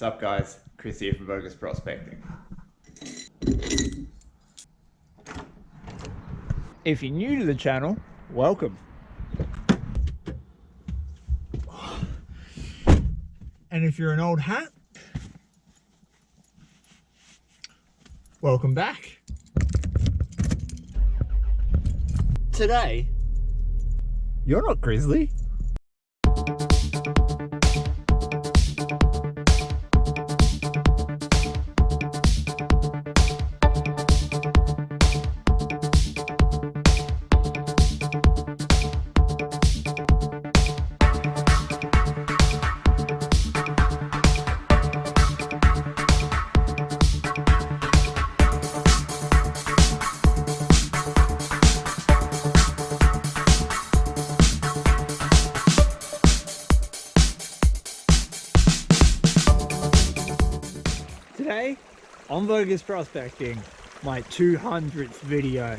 What's up guys, Chris here from Vo-Gus Prospecting. If you're new to the channel, welcome. And if you're an old hat, welcome back. Today, you're not grizzly. Today on Vo-Gus Prospecting, my 200th video.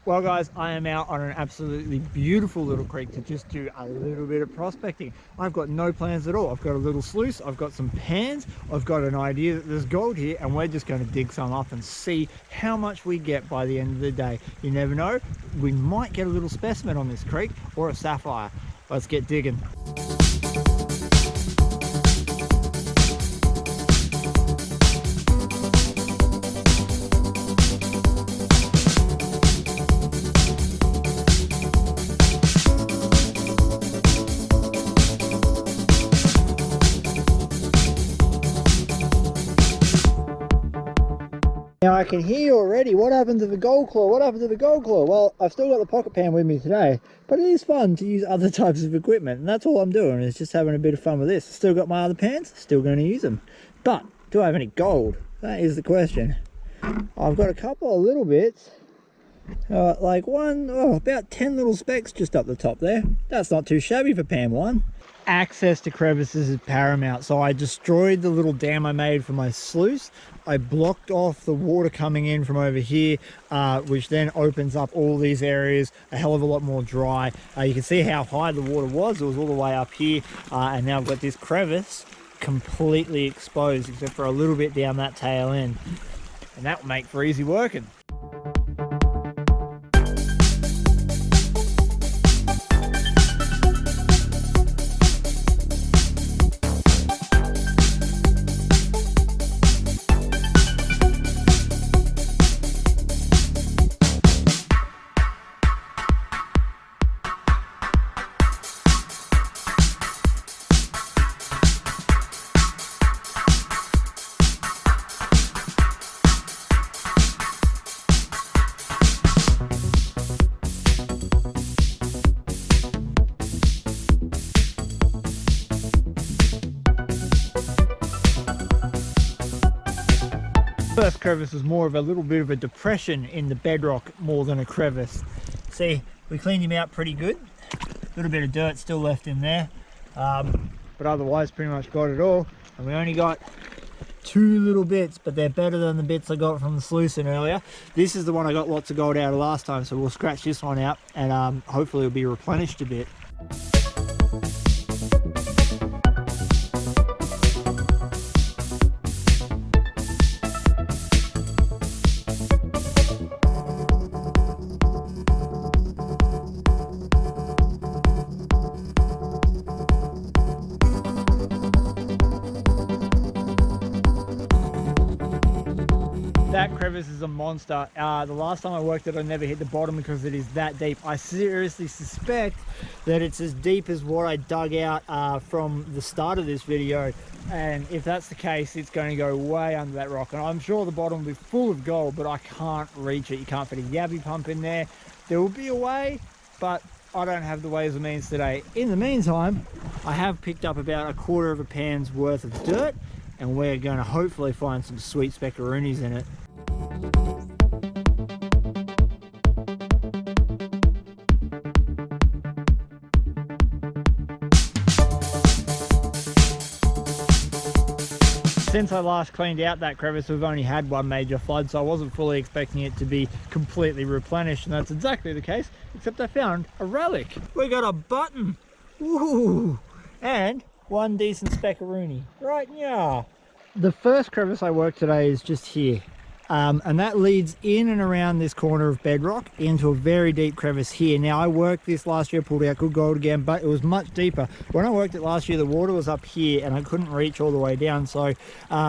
Well guys, I am out on an absolutely beautiful little creek to just do a little bit of prospecting. I've got no plans at all. I've got a little sluice, I've got some pans, I've got an idea that there's gold here, and we're just going to dig some up and see how much we get by the end of the day. You never know, we might get a little specimen on this creek or a sapphire. Let's get digging. Now I can hear already, what happened to the gold claw? What happened to the gold claw? Well, I've still got the pocket pan with me today, but it is fun to use other types of equipment, and that's all I'm doing, is just having a bit of fun with this. Still got my other pans, still going to use them. But, do I have any gold? That is the question. I've got a couple of little bits, like about 10 little specks just up the top there. That's not too shabby for pan 1. Access to crevices is paramount, so I destroyed the little dam I made for my sluice. I blocked off the water coming in from over here, which then opens up all these areas a hell of a lot more dry. You can see how high the water was. It was all the way up here, and now I've got this crevice completely exposed except for a little bit down that tail end, and that will make for easy working. First crevice was more of a little bit of a depression in the bedrock more than a crevice. See, we cleaned him out pretty good. A little bit of dirt still left in there, but otherwise pretty much got it all. And we only got 2 little bits, but they're better than the bits I got from the sluicing earlier. This is the one I got lots of gold out of last time, so we'll scratch this one out and hopefully it'll be replenished a bit. That crevice is a monster. The last time I worked it, I never hit the bottom because it is that deep. I seriously suspect that it's as deep as what I dug out from the start of this video. And if that's the case, it's going to go way under that rock. And I'm sure the bottom will be full of gold, but I can't reach it. You can't fit a yabby pump in there. There will be a way, but I don't have the ways or means today. In the meantime, I have picked up about 1/4 of a pan's worth of dirt, and we're going to hopefully find some sweet speckaroonies in it. Since I last cleaned out that crevice, we've only had one major flood, so I wasn't fully expecting it to be completely replenished, and that's exactly the case, except I found a relic. We got a button. Ooh, and one decent speckaroonie right now. the first crevice I worked today is just here. And that leads in and around this corner of bedrock into a very deep crevice here. Now, I worked this last year, pulled out good gold again, but it was much deeper. When I worked it last year, the water was up here and I couldn't reach all the way down. So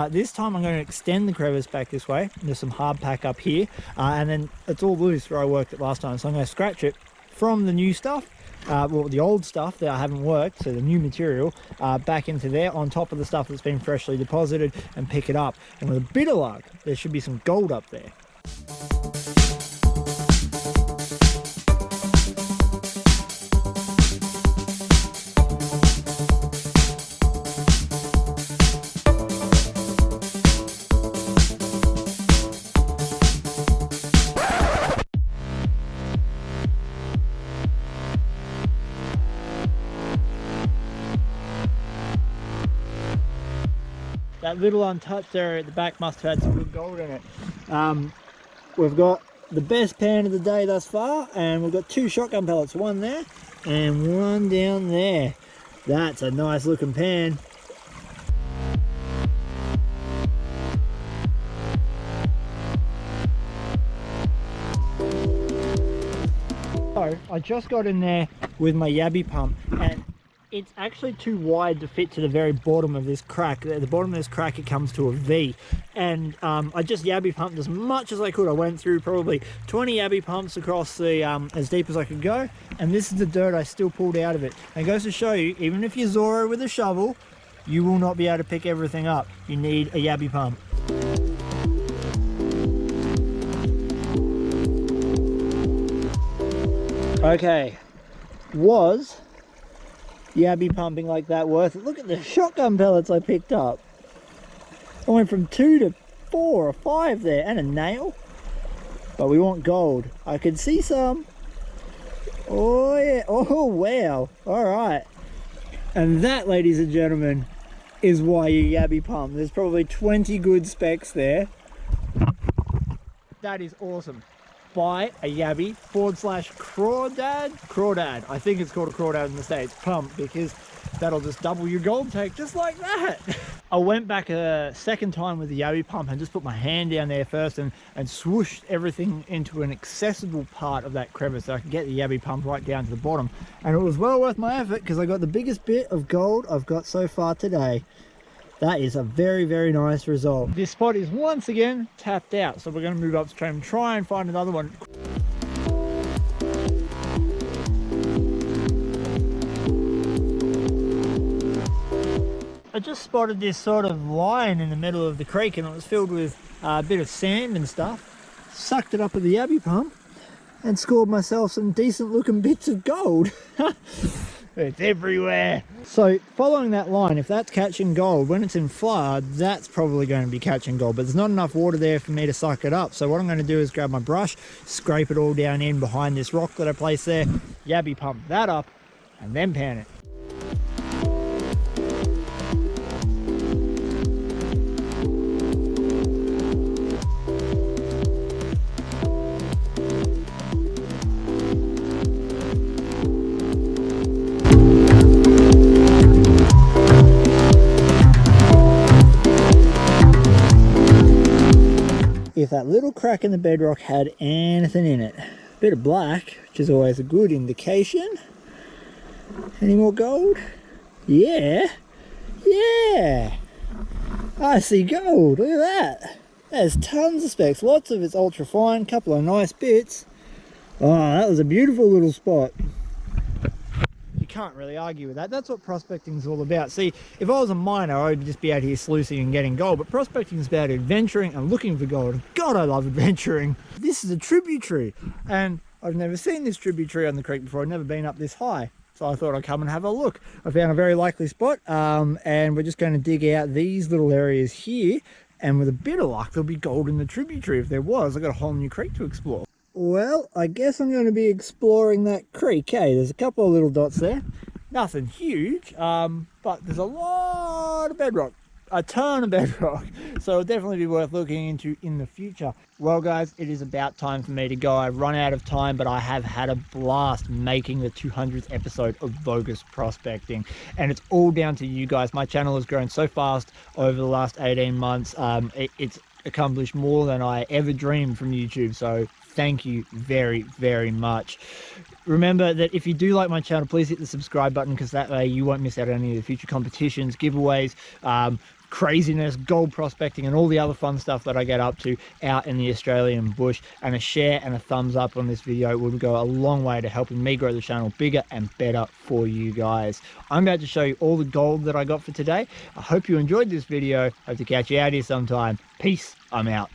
this time I'm going to extend the crevice back this way. There's some hard pack up here, and then it's all loose where I worked it last time. So I'm going to scratch it from the new stuff, well, the old stuff that I haven't worked, so the new material, back into there on top of the stuff that's been freshly deposited, and pick it up. And with a bit of luck, there should be some gold up there. That little untouched area at the back must have had some good gold in it. We've got the best pan of the day thus far, and we've got 2 shotgun pellets, one there and one down there. That's a nice looking pan. So I just got in there with my yabby pump, and it's actually too wide to fit to the very bottom of this crack. At the bottom of this crack it comes to a V, and I just yabby pumped as much as I could. I went through probably 20 yabby pumps across the as deep as I could go, and this is the dirt I still pulled out of it. And it goes to show you, even if you Zorro with a shovel, you will not be able to pick everything up. You need a yabby pump. Okay, was yabby pumping like that worth it? Look at the shotgun pellets I picked up. I went from 2 to 4 or 5 there, and a nail. But we want gold. I could see some. Oh yeah, oh wow, all right. And that, ladies and gentlemen, is why you yabby pump. There's probably 20 good specs there. That is awesome. Buy a yabby /crawdad. I think it's called a crawdad in the States pump, because that'll just double your gold take just like that. I went back a second time with the yabby pump and just put my hand down there first and swooshed everything into an accessible part of that crevice so I could get the yabby pump right down to the bottom. And it was well worth my effort, because I got the biggest bit of gold I've got so far today. That is a very, very nice result. This spot is once again tapped out, so we're going to move upstream and try and find another one. I just spotted this sort of line in the middle of the creek, and it was filled with a bit of sand and stuff. Sucked it up with the yabby pump and scored myself some decent looking bits of gold. It's everywhere. So following that line, if that's catching gold, when it's in flood, that's probably going to be catching gold, but there's not enough water there for me to suck it up. So what I'm going to do is grab my brush, scrape it all down in behind this rock that I placed there, yabby pump that up, and then pan it. If that little crack in the bedrock had anything in it, a bit of black, which is always a good indication. Any more gold? Yeah, I see gold. Look at that. There's tons of specks, lots of it's ultra fine, couple of nice bits. Oh, that was a beautiful little spot. Can't really argue with that. That's what prospecting is all about. See, if I was a miner, I would just be out here sluicing and getting gold, but prospecting is about adventuring and looking for gold. God, I love adventuring. This is a tributary, and I've never seen this tributary on the creek before. I've never been up this high, so I thought I'd come and have a look. I found a very likely spot, and we're just going to dig out these little areas here, and with a bit of luck there'll be gold in the tributary. If there was, I've got a whole new creek to explore. Well, I guess I'm going to be exploring that creek. Hey, there's a couple of little dots there. Nothing huge, but there's a lot of bedrock a ton of bedrock, so it'll definitely be worth looking into in the future. Well guys, it is about time for me to go. I've run out of time, but I have had a blast making the 200th episode of Vo-Gus prospecting, and it's all down to you guys. My channel has grown so fast over the last 18 months. It's accomplished more than I ever dreamed from YouTube, so thank you very, very much. Remember that if you do like my channel, please hit the subscribe button, because that way you won't miss out on any of the future competitions, giveaways, craziness, gold prospecting, and all the other fun stuff that I get up to out in the Australian bush. And a share and a thumbs up on this video would go a long way to helping me grow the channel bigger and better for you guys. I'm about to show you all the gold that I got for today. I hope you enjoyed this video. Hope to catch you out here sometime. Peace. I'm out.